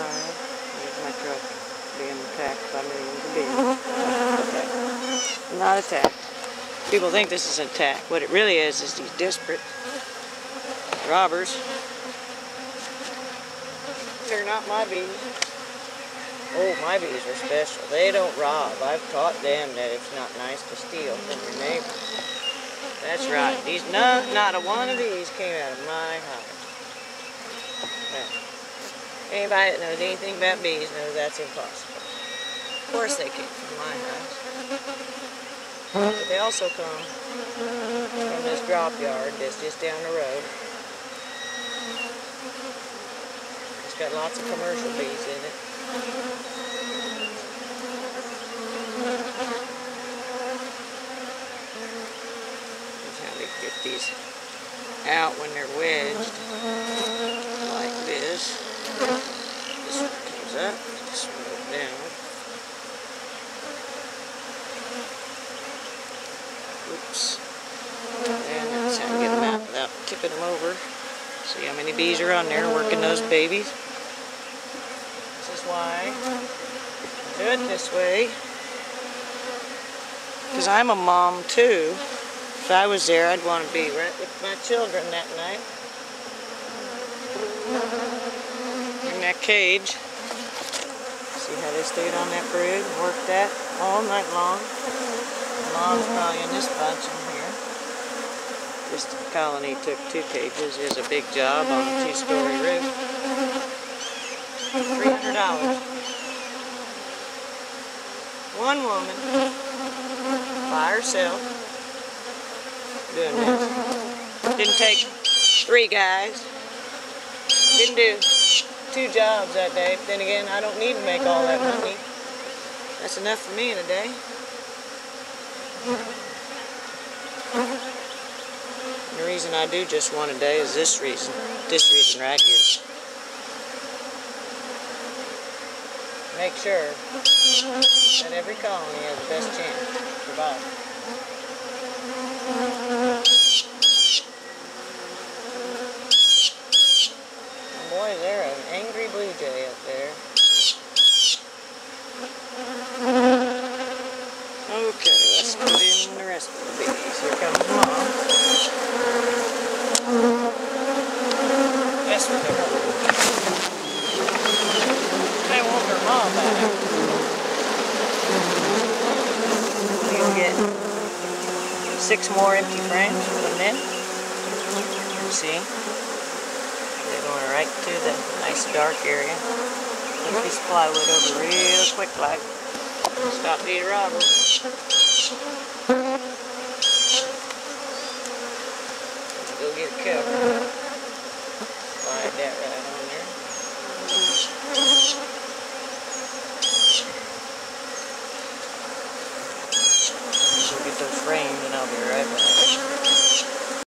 hive. There's my truck being attacked by millions of bees. Okay. Not attacked. People think this is an attack. What it really is these desperate robbers. They're not my bees. Oh, my bees are special. They don't rob. I've taught them that it's not nice to steal from your neighbor. That's right. Not a one of these came out of my hive. Now, anybody that knows anything about bees knows that's impossible. Of course they came from my hive. But they also come from this drop yard that's just down the road. It's got lots of commercial bees in it. That's how they get these out when they're wedged, like this. This one comes up, this one goes down. Oops. And that's how you get them out without tipping them over. See how many bees are on there working those babies. This is why I do it this way. Because I'm a mom too. If I was there, I'd want to be right with my children that night. In that cage. See how they stayed on that brood and worked that all night long. Mom's probably in this bunch in here. This colony took 2 cages. It was a big job on a 2-story roof. $300. One woman by herself doing this. Didn't take 3 guys. Didn't do 2 jobs that day. But then again, I don't need to make all that money. That's enough for me in a day. The reason I do just one a day is this reason right here. Make sure that every colony has the best chance to survive. And boy, there's an angry blue jay up there. Okay, let's put in the rest of the bees. Here comes Mom. That's what they're doing. They want their mom back. We'll get 6 more empty frames, put them in. You see? They're going right to the nice dark area. Put this plywood over real quick like. Stop these robbers. Go get a cover. Slide that right on there.